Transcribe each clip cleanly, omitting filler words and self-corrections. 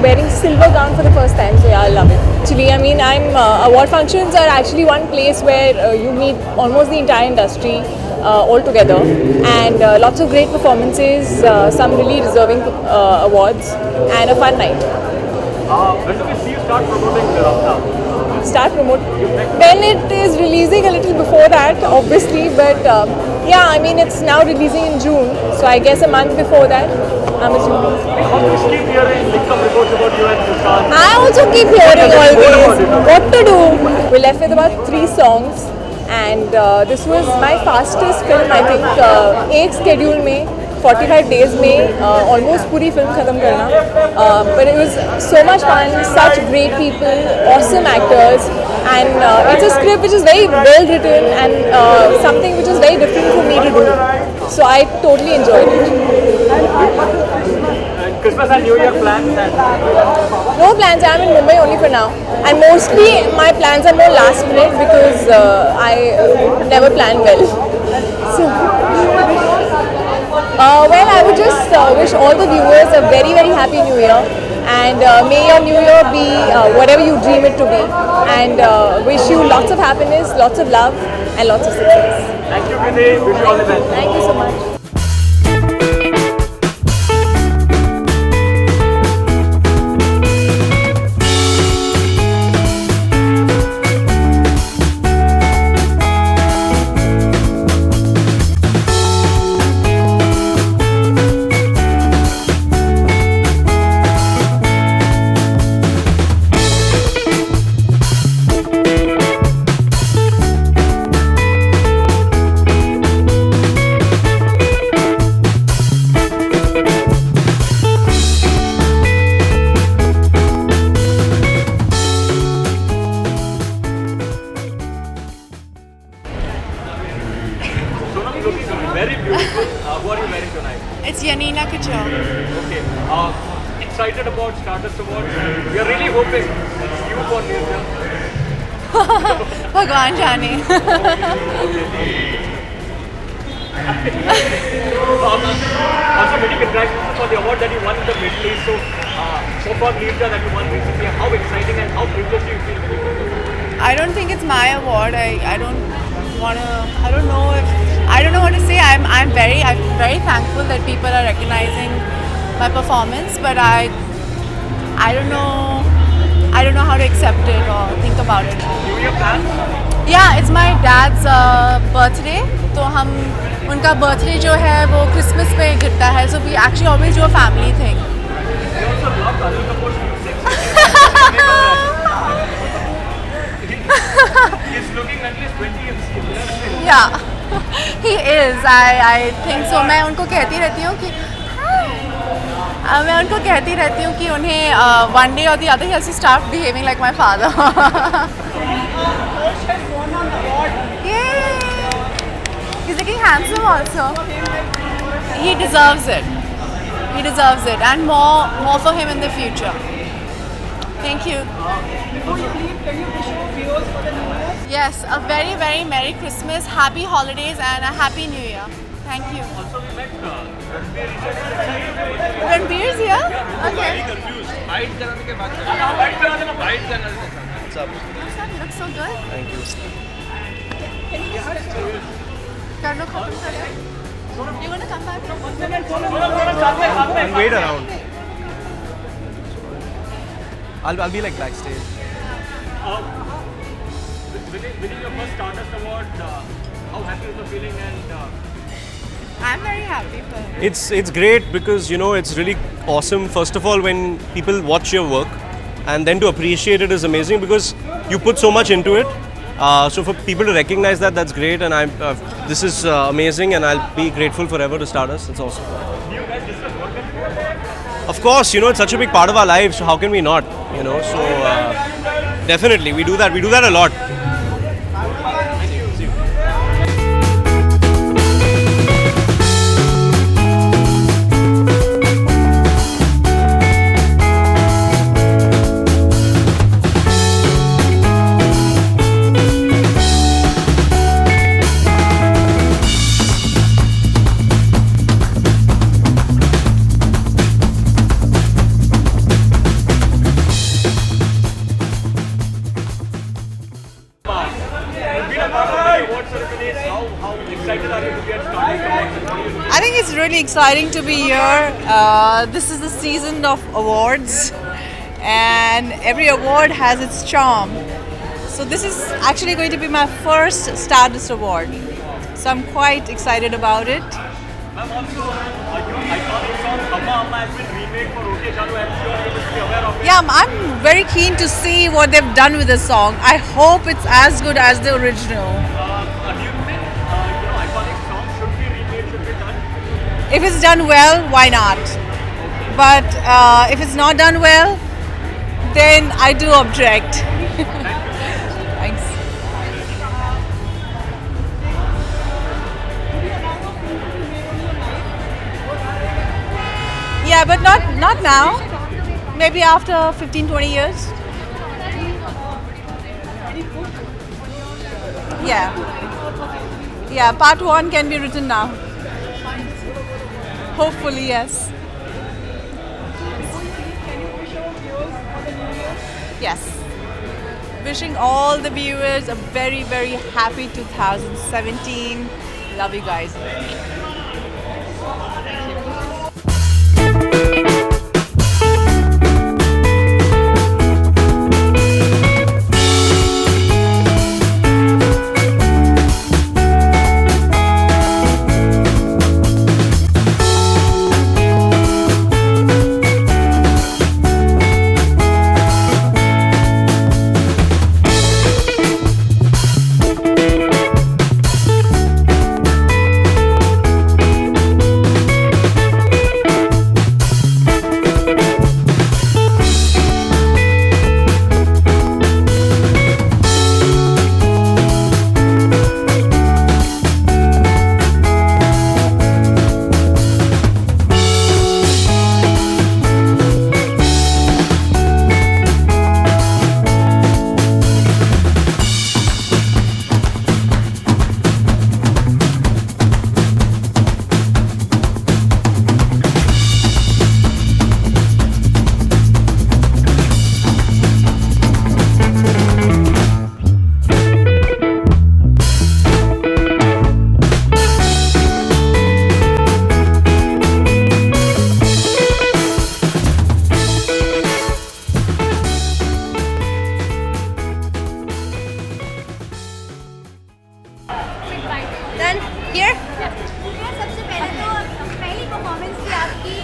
I'm wearing silver gown for the first time, so yeah, I love it. Actually, I mean, award functions are actually one place where you meet almost the entire industry all together, and lots of great performances, some really deserving awards, and a fun night. When do we see you start promoting Ramda? Start promote when it is releasing a little before that, obviously, but yeah, I mean, it's now releasing in June, so I guess a month before that, I'm assuming. Always keep hearing income reports about you and Sushant. I also keep hearing always what to do. We're left with about 3 songs, and this was my fastest film, I think. एक schedule में 45 days में almost पूरी film खत्म करना. But it was so much fun, such great people, awesome actors, and it's a script which is very well written and something which is very different for me to do. So I totally enjoyed it. Christmas and New Year plans and No plans. I'm in Mumbai only for now, and mostly my plans are more last minute because I never plan well. So, well, I would just wish all the viewers a very, very happy New Year, and may your New Year be whatever you dream it to be, and wish you lots of happiness, lots of love, and lots of success. thank you, Kriti. Wish you all the best. Thank you so much. Sonam, looking very beautiful. What are you wearing tonight? It's Yanina Couture. Okay. Excited about Stardust Awards. We are really hoping it's you for New Year. भगवान जाने. Also, many congratulations for the award that you won in the Middle East. So far, Nirja, that you won recently. How exciting and how privileged do you feel when you win this award? I don't think it's my award. I don't know what to say. I'm very thankful that people are recognizing my performance, but I don't know how to accept it or think about it. New Year plans? Yeah, it's my dad's birthday. तो हम उनका birthday जो है वो Christmas पे गिरता है. So we actually always do a family thing. You also love Anil Kapoor's music. He's looking at least 20 years old. Yeah, he is. I think so. मैं उनको कहती रहती हूँ कि उन्हें one day or the other he has to start behaving like my father. Yay! He's looking handsome also. He deserves it. And more for him in the future. Thank you. Before you leave, can you wish your viewers for the New Year? Yes, a very, very Merry Christmas, Happy Holidays and a Happy New Year. Thank you. Also, we met Ranbir recently. Ranbir's here? Okay. Fight कराने के बाद fight करने के साथ. What's up? You look so good. Thank you. कर लो खत्म कर लो. You wanna come back? I'll wait around. I'll be like backstage. Winning your first Stardust Award, how happy is the feeling and I'm very happy for him. It's great because it's really awesome. First of all, when people watch your work, and then to appreciate it is amazing because you put so much into it. So for people to recognize that, that's great, and this is amazing, and I'll be grateful forever to Stardust. It's awesome. you guys discuss what can you do? Of course, it's such a big part of our lives. So how can we not? So definitely we do that. We do that a lot. It's really exciting to be here. This is the season of awards, and every award has its charm. So this is actually going to be my first Stardust Award. So I'm quite excited about it. Ma'am, also, iconic song Amma Amma has been remade for OK Janu. I'm sure you must be aware of it. Yeah, I'm very keen to see what they've done with the song. I hope it's as good as the original. Do you think, iconic song should be remade, should be done? If it's done well, why not? But if it's not done well, then I do object. Thanks. Yeah, but not now. Maybe after 15-20 years. Yeah. Yeah, part 1 can be written now. Hopefully, yes. Yes. Wishing all the viewers a very, very happy 2017. Love you guys.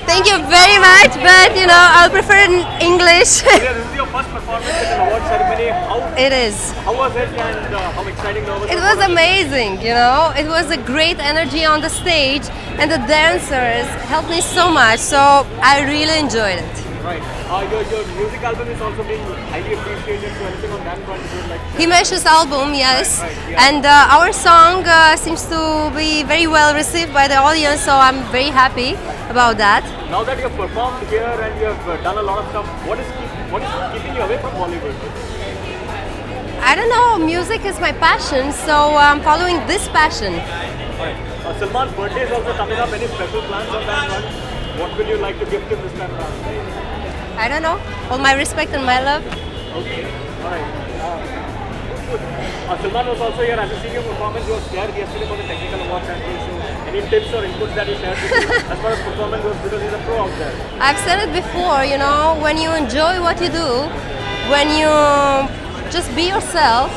Thank you very much, but I'll prefer in English. Yeah, this is your first performance at an award ceremony. It is. How was it and how exciting was It was amazing, It was a great energy on the stage, and the dancers helped me so much, so I really enjoyed it. Right. Your music album is also being highly appreciated. So anything on that front you would like to Himesh's album, yes, Right, yeah. and our song seems to be very well received by the audience, so I'm very happy about that. Now that you have performed here and you have done a lot of stuff, what is keeping you away from Bollywood? I don't know, music is my passion, so I'm following this passion. Right. Salman's birthday is also coming up. Any special plans on that front? What will you like to gift him this time around? I don't know, all my respect and my love. Okay. Alright. Salman was also here as a senior performance. He was there yesterday for the technical awards and so any tips or inputs that he shared with you as far as performance goes, because he's a pro out there. I've said it before, when you enjoy what you do, when you just be yourself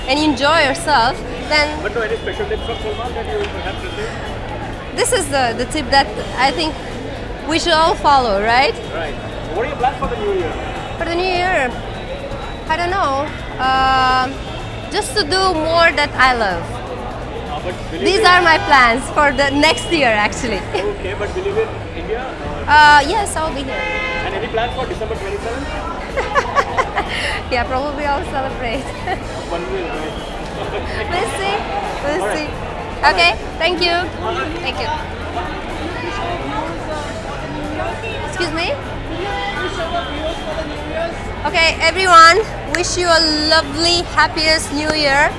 and you enjoy yourself, then But no, any special tips from Salman that you perhaps received? this is the tip that I think we should all follow, right? Right. What are your plans for the new year? For the new year, I don't know, just to do more that I love. But will you These be- are my plans for the next year, actually. Okay, but will you be in India? Yes, I'll be here. And any plans for December 27th? Yeah, probably I'll celebrate. One will, right? We'll see. We'll All right. see. Okay, thank you. Thank you. Excuse me? Okay, everyone, wish you a lovely, happiest new year,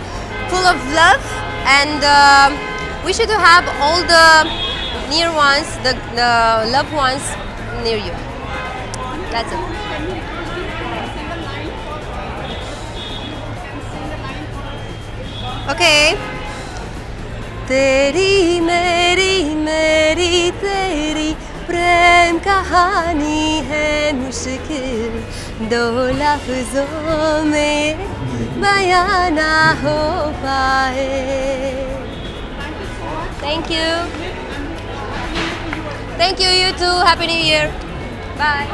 full of love, and wish you to have all the near ones, the loved ones near you. That's it. Okay. तेरी मेरी मेरी तेरी प्रेम कहानी है मुश्किल, दो लफ्जों में बयां ना हो पाए. Thank you. Thank you, you too. Happy New Year. Bye.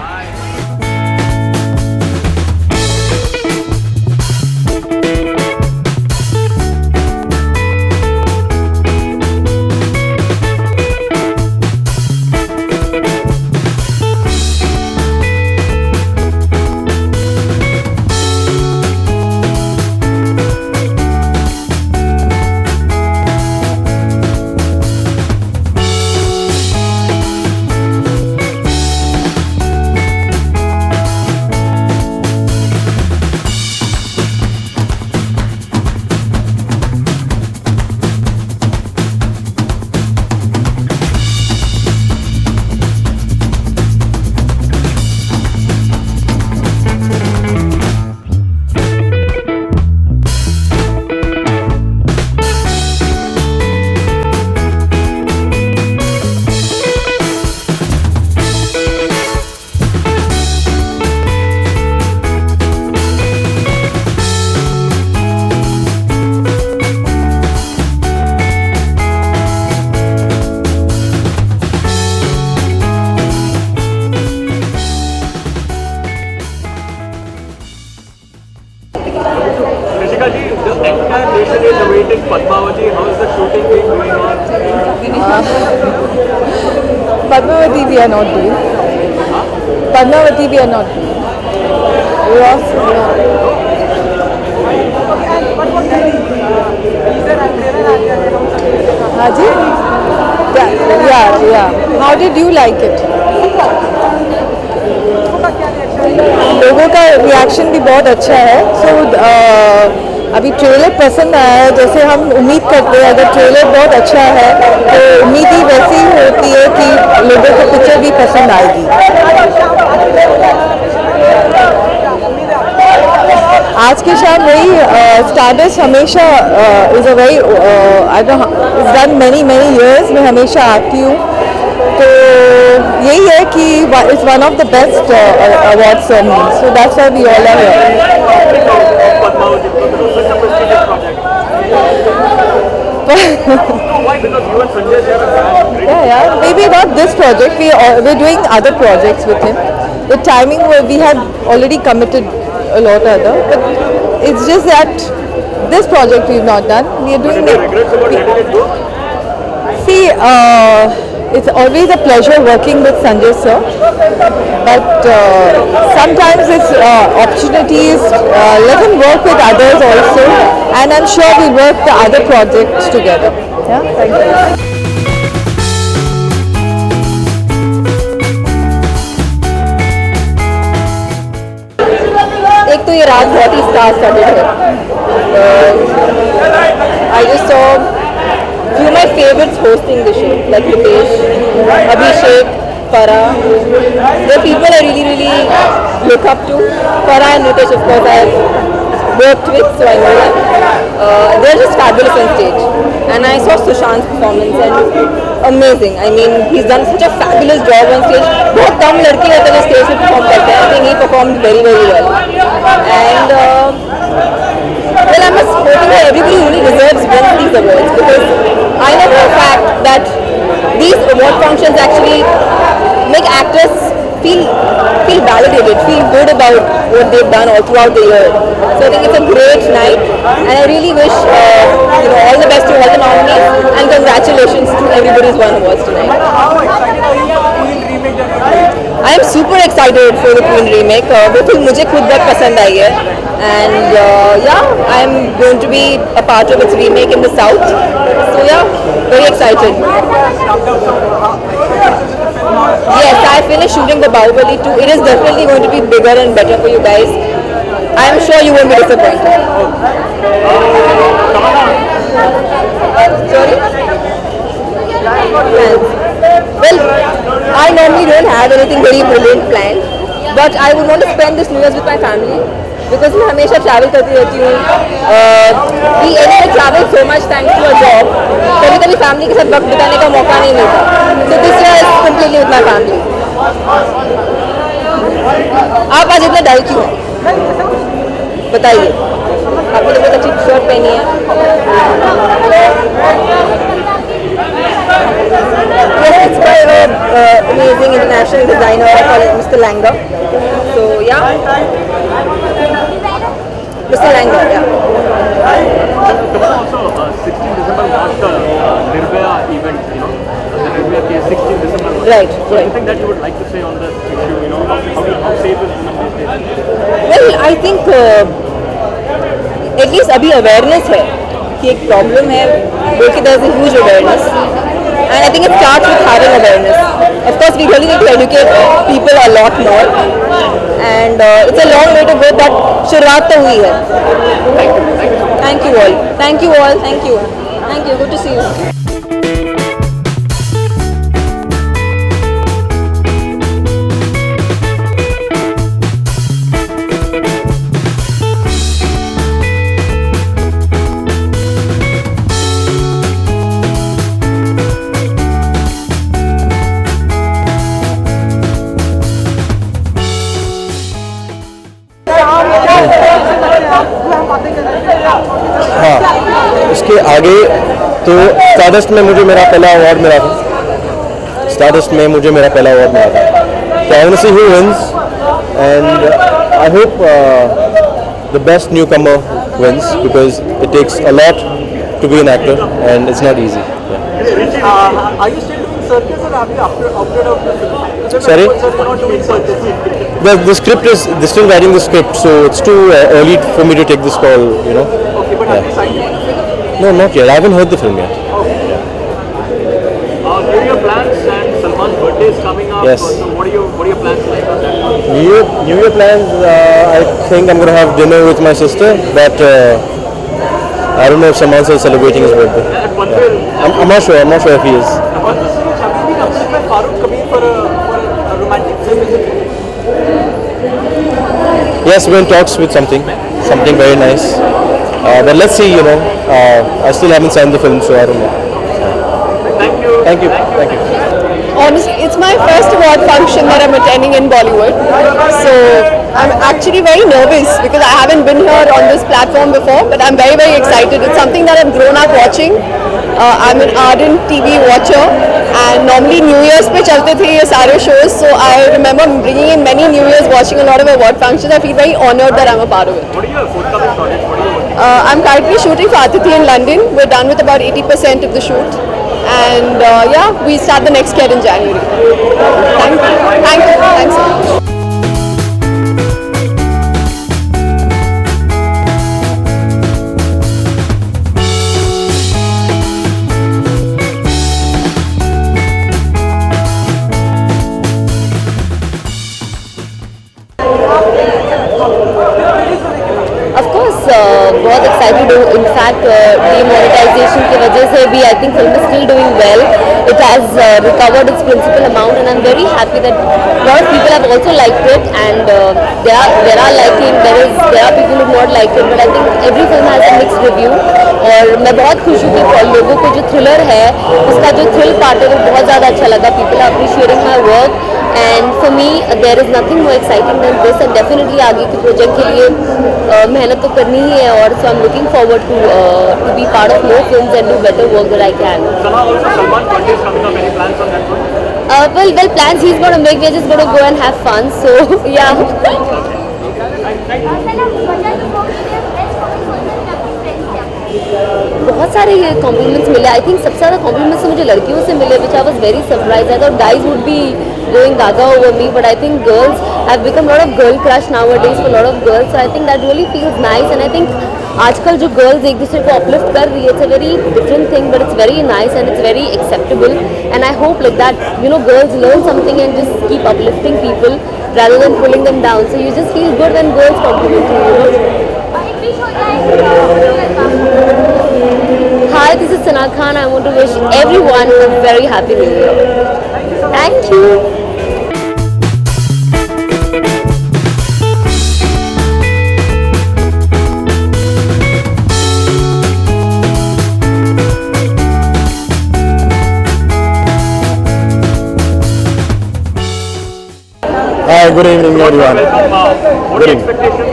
Rishika ji, the entire nation is awaiting Padmavati. How is the shooting been going on? Padmavati we are not doing. Padmavati we are not doing. Haji? Yeah. How did you like it? लोगों का reaction भी बहुत अच्छा है. सो अभी trailer पसंद आया है. जैसे हम उम्मीद करते हैं अगर ट्रेलर बहुत अच्छा है तो उम्मीद ही वैसी ही होती है कि लोगों को पिक्चर भी पसंद आएगी. आज के शाम वही स्टारडस्ट हमेशा is a very I don't it's done many years. मैं हमेशा आती हूँ तो यही है कि it's one of the best awards for me. So that's why we all are here. Padmavati, because it was such a prestigious project. Why? Because you and Sanjay share a brand. Yeah. Maybe not this project. We're doing other projects with him. The timing we had already committed a lot other, but it's just that this project we've not done. We are doing Any regrets about letting it go? See, it's always a pleasure working with Sanjay sir, but sometimes it's opportunities. Let him work with others also, and I'm sure we'll work the other projects together. Yeah, thank you. एक तो ये रात बहुत ही star studded है. I just saw few of my favorites hosting the show, like Hitesh, Abhishek, Farah. They're people I really look up to. Farah and Hitesh, of course, I've worked with, so I know them. They're just fabulous on stage. And I saw Sushant's performance and amazing. I mean, he's done such a fabulous job on stage. बहुत कम लड़के होते हैं stage पे perform करते हैं. I think he performed very well. And well, I'm just hoping that everybody who really deserves wins these awards, because I know for a fact that these award functions actually make actors feel validated, feel good about what they've done all throughout the year. So I think it's a great night, and I really wish all the best to all the nominees, and congratulations to everybody who's won awards tonight. How excited are you for the Queen remake that you're doing? I am super excited for the Queen remake. वो film मुझे खुद बहुत पसंद आई है, and yeah, I am going to be a part of its remake in the south. So yeah, very excited. Yes, I finished shooting the Bahubali 2. It is definitely going to be bigger and better for you guys. I am sure you won't be disappointed. Sorry? Plans. Well, I normally don't have anything very brilliant planned, but I would want to spend this New Year's with my family. Because मैं हमेशा travel करती रहती हूँ. We anyway travel so much thanks to a job. कभी कभी family के साथ वक्त बिताने का मौका नहीं मिलता. So this year is completely with my family. आप आज इतना डल क्यों हैं? बताइए. आपने तो बहुत अच्छी शर्ट पहनी है. Yes, it's by an amazing international designer called Mr. Langer. So yeah, Mr. Langer, yeah. Also, 16 December was the Nirbhaya event, you know, the Nirbhaya case, 16 December. Right, So right. anything that you would like to say on this issue, you know, how safe is women these days? Well, I think at least अभी awareness है कि एक problem है, बल्कि there is a huge awareness. And I think it starts with having awareness. Of course, we really need to educate people a lot more. And it's a long way to go, but शुरुआत तो हुई है. Thank you all. Thank you all. Thank you. Thank you. Good to see you. हाँ, इसके आगे तो stardust में मुझे मेरा पहला अवार्ड मिला था. स्टारडस्ट में मुझे मेरा पहला अवार्ड मिला था. So I want to see who wins, and I hope the best newcomer wins because it takes a lot to be an actor and it's not easy. Yeah. Are you still doing circus or have you opted out of the film? Sorry? So you're not doing circus. The script is they're still writing the script, so it's too early for me to take this call. You know. Okay, but have you signed it? No, not yet. I haven't heard the film yet. New Year plans and Salman's birthday is coming up. Yes. So what are your plans like on that? New Year plans. I think I'm gonna have dinner with my sister, but I don't know if Salman's is celebrating his birthday. And Panvel, I'm not sure. I'm not sure if he is. Have you been approached by Farooq Kabir for a romantic film? Is it? Yes, we're in talks with something very nice. But let's see. You know, I still haven't signed the film, so I don't know. thank you. Thank you. Thank you. Honestly, it's my first award function that I'm attending in Bollywood. So I'm actually very nervous because I haven't been here on this platform before, but I'm very, very excited. It's something that I've grown up watching. I'm an ardent TV watcher, and normally New Year's पे चलते थे ये सारे shows. So I remember bringing in many New Year's, watching a lot of award functions. I feel very honoured that I'm a part of it. What are your forthcoming projects? What are you working I'm currently shooting for Atithi in London. We're done with about 80% of the shoot. And yeah, we start the next kid in January. Thank you. Thanks so much. Of course, बहुत excited हूँ. In fact, demonetization की वजह से भी I think film is still doing well. It has recovered its principal amount, and I'm very happy that a lot of people have also liked it, and there are people who not liked it, but I think every film has a mixed review. और मैं बहुत खुश हूँ कि लोगों को जो thriller है उसका जो thrill part है वो बहुत ज़्यादा अच्छा लगा. People are appreciating my work, and for me there is nothing more exciting than this, and definitely आगे के प्रोजेक्ट के लिए मेहनत तो करनी ही है. और so I'm looking forward to be part of more films and do better work that I can. Salman's birthday is coming up. Any plans on that one? Well, plans he's going to make. We're just going to go and have fun. So yeah. बहुत सारे ये compliments मिले. I think सबसे ज़्यादा compliments मुझे लड़कियों से मिले, which I was very surprise. I thought guys would be going gaga over me, but I think girls have become lot of girl crush nowadays for lot of girls. I think that really feels nice, and I think आजकल जो girls एक दूसरे को uplift कर रही है, it's a very different thing, but it's very nice and it's very acceptable. And I hope like that girls learn something and just keep uplifting people rather than pulling them down. So you just feel good when girls compliment you, Hi, this is Sana Khan. I want to wish everyone a very happy New Year. Thank you. good evening, everyone. What are your expectations?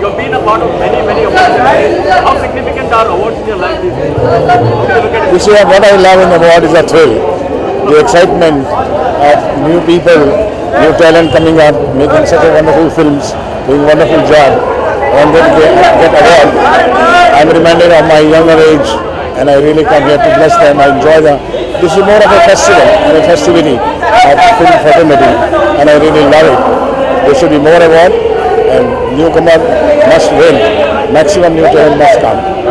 You've been a part of many awards. How significant are awards in your life these days? You see, what I love in the award is the thrill, the excitement of new people, new talent coming up, making such a wonderful films, doing a wonderful job, and then get award. I'm reminded of my younger age, and I really come here to bless them. I enjoy them. This is more of a festival and a festivity of film fraternity, and I really love it. There should be more award, and newcomer must win. Maximum new talent must come. What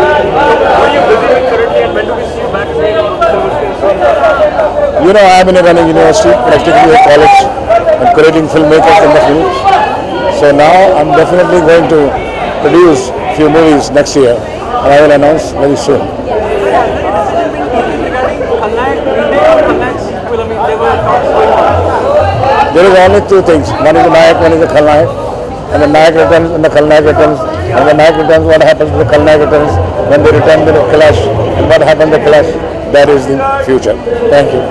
are you busy with currently, and when do we see you back again on service? You know, I'm in a running university, practically a college, and creating filmmakers in the field. So now I'm definitely going to produce a few movies next year, and I will announce very soon. There is only two things. One is the Nayak, one is the Khalnayak. And the Nayak returns when the Khalnayak returns. And the Nayak returns, what happens to the Khalnayak returns? When they return, they clash. And what happens, they clash. That is the future. Thank you.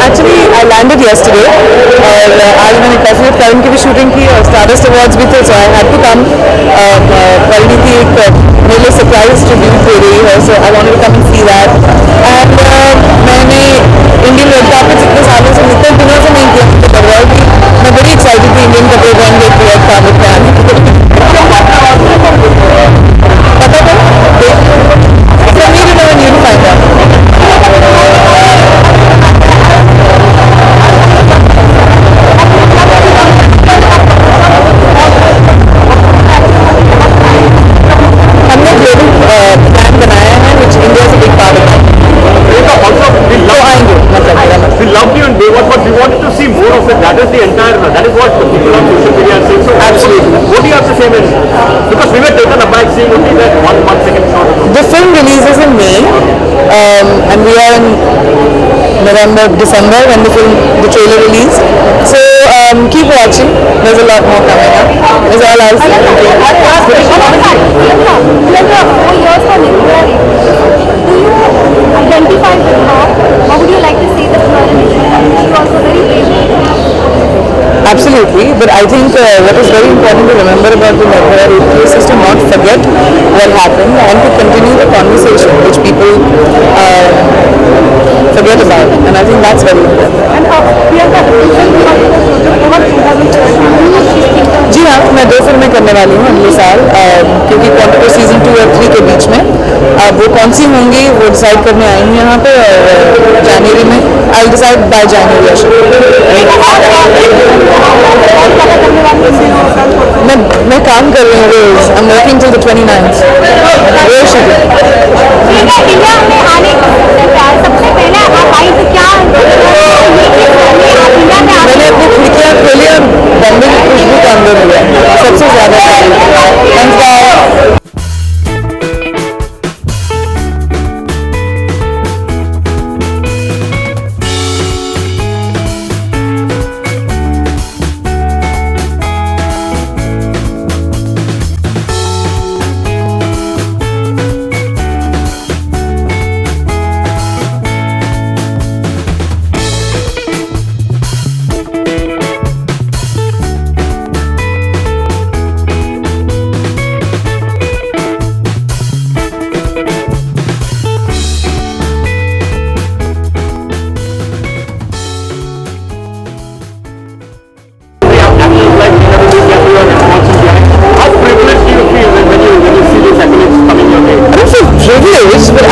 Actually, I landed yesterday और आज मैंने काफ़ी करण की भी shooting की और stardust awards भी थे, so I had to come. परिणी की एक मेरे लिए सरप्राइज ट्रिब्यूट दे रही है, so I wanted to come and see that. And मैंने इंडियन रेड कार्पेट इतने सालों से इतने दिनों से नहीं किया, तो अवार्ड भी मैं बड़ी एक्साइटेड थी इंडियन कपड़े पहन के रेड कार्पेट पे आने के लिए. पता था? For me to know and you to find out. That is the entire, that is what the people on social media are saying. So absolutely. What do you have to say when, because we were taken aback seeing only that 1 second shot. The film releases in May, and we are in November, December when the trailer released. So keep watching. There's a lot more coming up. Is all I'll say. Do you identify with her? Or would you like to see the film? She was also very brave. Absolutely, but I think what is very important to remember about the Nagara rape case is to not forget what happened and to continue the conversation which people forget about, and I think that's very important. जी हाँ, मैं 2 फिल्में करने वाली हूँ अगले साल, क्योंकि quantity season 2 और 3 के बीच में वो कौन सी होंगी वो डिसाइड करने आई हूँ यहाँ पे, और जनवरी में आई डिसाइड बाय जनवरी. मैं काम कर रही हूँ रोज. I am working till the 29th. रोज सबसे पहले आप आई तो क्या मैंने अपनी खिड़कियाँ खोली और बॉम्बे की खुशबू का अंदर हुआ सबसे ज़्यादा. Thanks bye.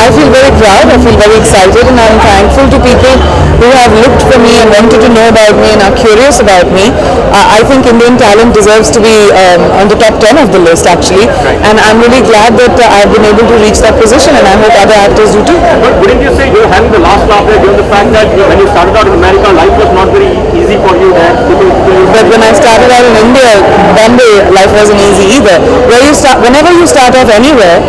I feel very proud, I feel very excited, and I'm thankful to people who have looked for me and wanted to know about me and are curious about me. I think Indian talent deserves to be on the top 10 of the list actually, and I'm really glad that I've been able to reach that position, and I hope other actors do too. But wouldn't you say you're having the last laugh there, given the fact that when you started out in America, life was not very easy for you there? But when I started out in India, Bombay, life wasn't easy either. Whenever you start off anywhere,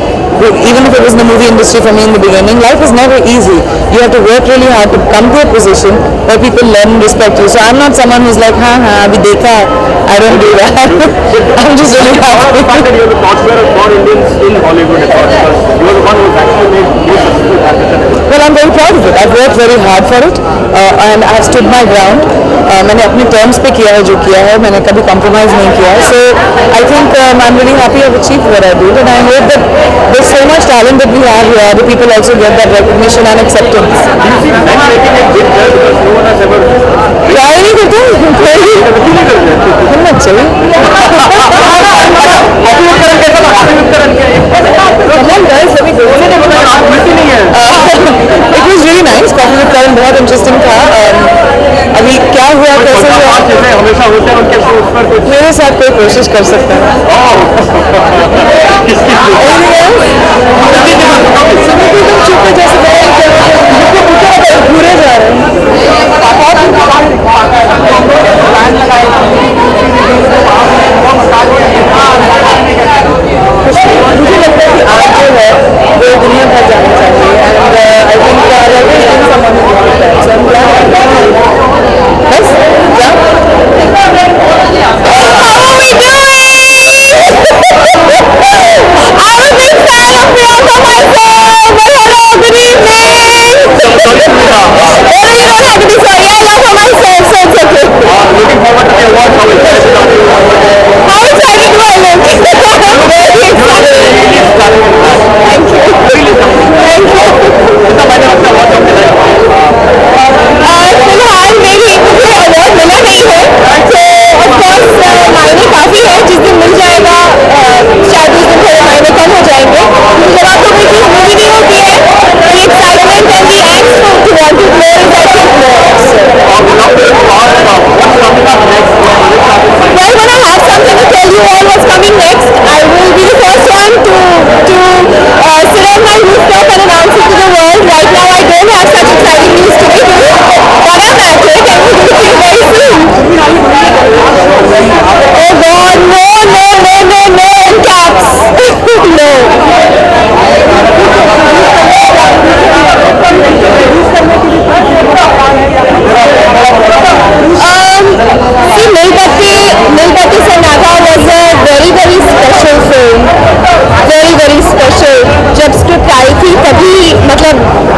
even if it was in the movie industry for me in the beginning, life is never easy. You have to work really hard to come to a position where people learn and respect you. So I'm not someone who's like, abhi dekha. I don't do that. I'm just really happy. The fact that you're the torchbearer for Indians in Hollywood, because you're the one who's actually made most successful actors. Well, I'm very proud of it. I've worked very hard for it, and I've stood my ground. मैंने अपने terms पे किया है जो किया है, मैंने कभी compromise नहीं किया. So I think I'm really happy I've achieved what I did, and I hope that there's so much talent that we have here, the people also get that recognition and acceptance. Do you see men making it big there, because no one has ever... Try नहीं करते हैं, हिम्मत चाहिए. Come on guys, let me go. It was really nice. Coffee with Karan बहुत interesting था. अभी क्या हुआ कैसे हुआ हमेशा होते हैं उनके शो पर कुछ मेरे साथ कोई कोशिश कर सकता है. चुप जैसे घूरे जा रहे हैं. मुझे लगता है कि आज जो है वो दुनिया भर जाना चाहिए, एंड आई थिंक बस क्या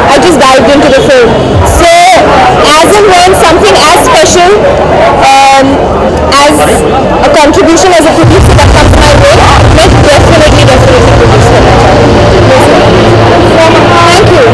I just dived into the film. So, as and when something as special as a contribution as a producer that comes my way, let's definitely produce it. Thank you.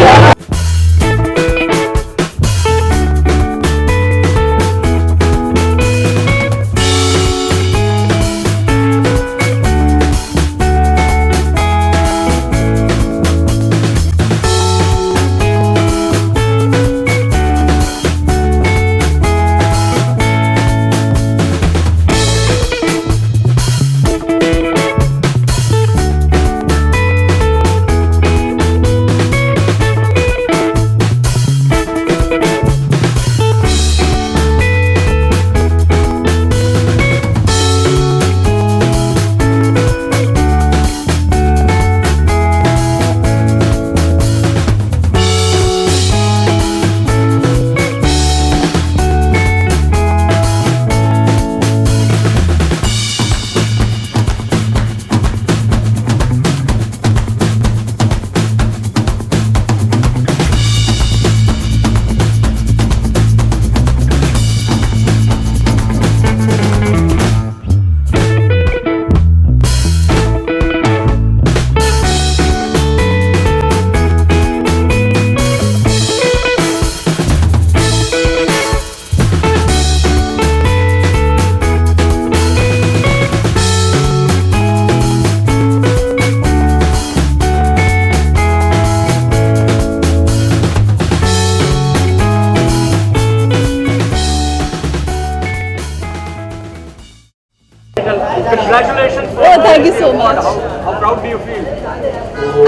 Thank you so much. How proud do you feel?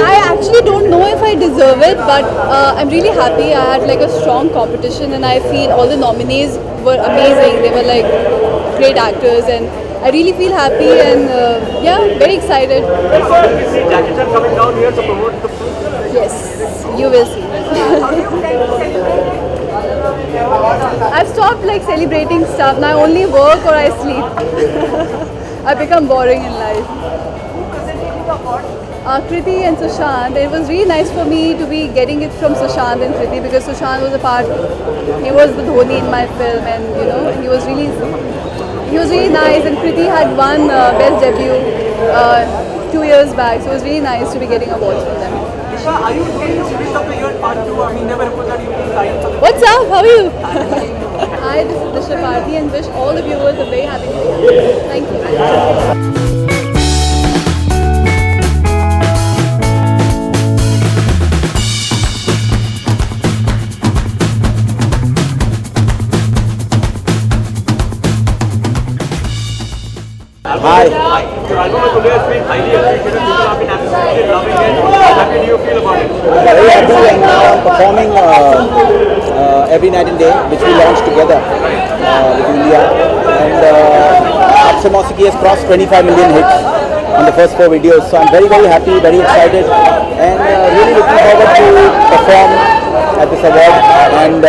I actually don't know if I deserve it, but I'm really happy. I had like a strong competition, and I feel all the nominees were amazing. They were like great actors, and I really feel happy and yeah, very excited. We see Jackie Chan coming down here to promote the film. Yes, you will see. I've stopped like celebrating stuff. Now I only work or I sleep. I become boring in life. Kriti and Sushant. It was really nice for me to be getting it from Sushant and Kriti because Sushant was a part. He was the Dhoni in my film, and you know he was really nice. And Kriti had won best debut 2 years back, so it was really nice to be getting awards from them. Disha, are you going to finish up the year part 2? I mean, never happened that you will sign for the What's up? How are you? Hi, this is Disha Bharti and wish all the viewers a very happy New Year. Thank you. Hi. Your album of today has been highly appreciated. People have been absolutely loving it. How happy do you feel about it? Very happy, and now I'm performing every night and day, which we launched together with India. And Aapse Mausiki has crossed 25 million hits on the first 4 videos. So I'm very, very happy, very excited, and really looking forward to perform at this award. And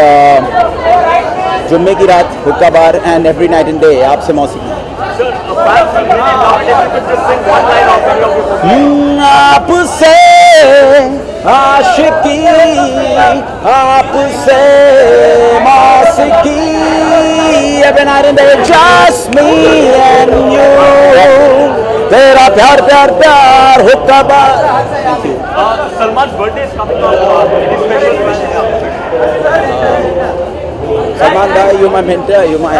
Jumme Ki Raat, Hukka Bar, and every night and day, Aapse Mausiki. Sir, fans will really love it if you could just sing one line of your performance. आपसे आशिकी, आपसे मौसिकी, every night and day, just me and you. तेरा प्यार प्यार प्यार हुक्का बार. Salman's birthday is coming up. Any special wishes? Salman bhai, you my mentor, you my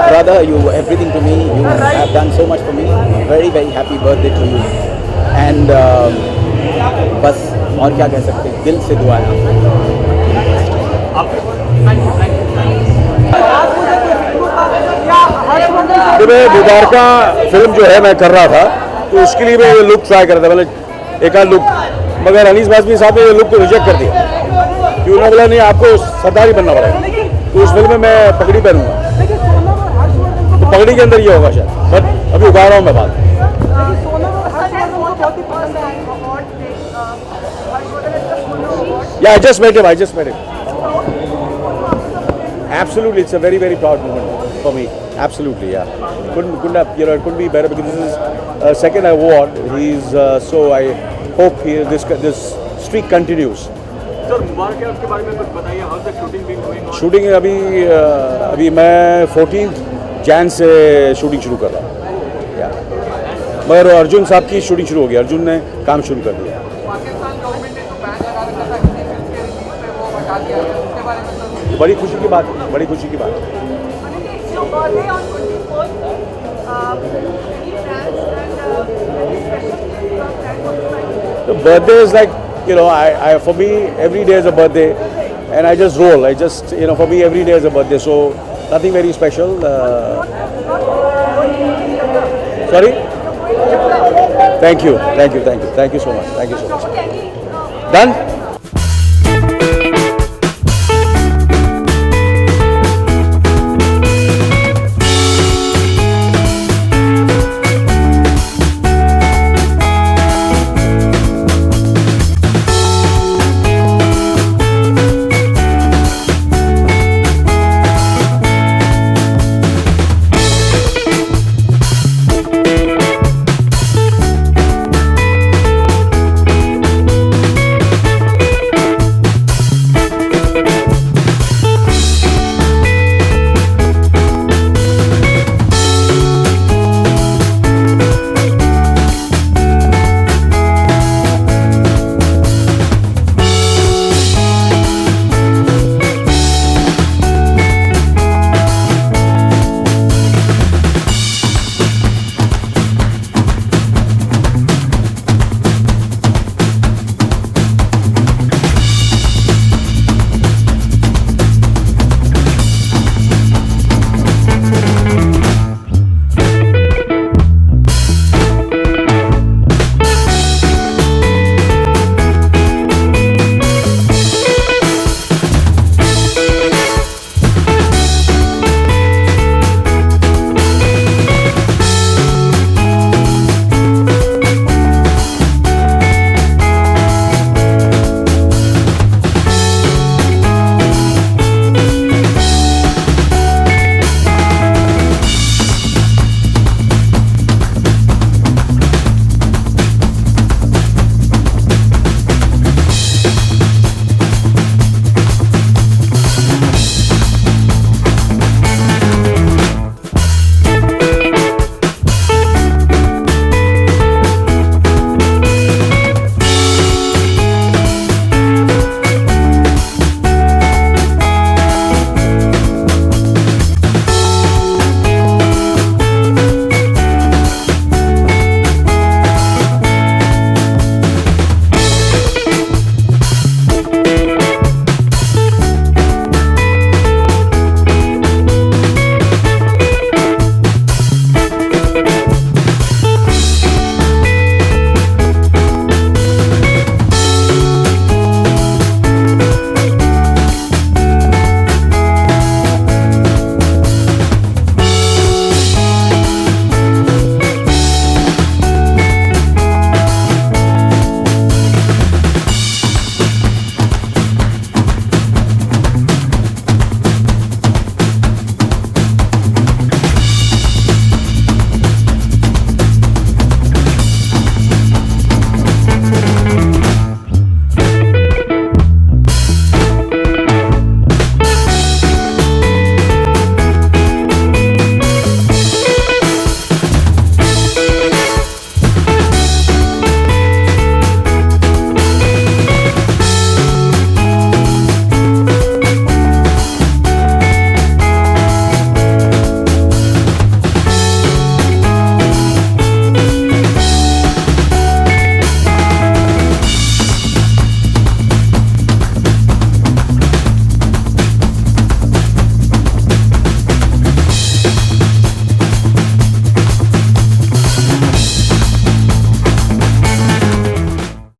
brother, you everything to me. You have done so much for me. Very, very happy birthday to you. And बस और क्या कह सकते हैं, दिल से दुआ है. मैं मुबारका फिल्म जो है मैं कर रहा था, तो उसके लिए मैं ये लुक ट्राई कर रहा था, मतलब एक आध लुक, मगर अनीस बाज़मी साहब ने ये लुक को रिजेक्ट कर दिया कि उन्होंने बोला नहीं आपको सरदार ही बनना पड़ेगा. तो उस फिल्म में मैं पगड़ी पहनूंगा, तो पगड़ी के अंदर ये होगा शायद, बट अभी उगा रहा हूँ मैं बात. Yeah, I just met him. Absolutely, it's a very, very proud moment for me. Absolutely, yeah. Couldn't have, you know, it couldn't be better because this is second award. He's so I hope this streak continues. Sir, मुबारक है, उसके बारे में कुछ बताइए. How's the shooting been going on? Shooting अभी मैं 14 जैन से shooting शुरू कर रहा हूँ. मगर अर्जुन साहब की शूटिंग शुरू हो गई. अर्जुन ने काम शुरू कर दिया. बड़ी खुशी की बात है, बड़ी खुशी की बात है. The birthday is like, you know, I for me every day is a birthday, and I just roll. I just, you know, for me every day is a birthday, so nothing very special. Sorry? Thank you so much. Done?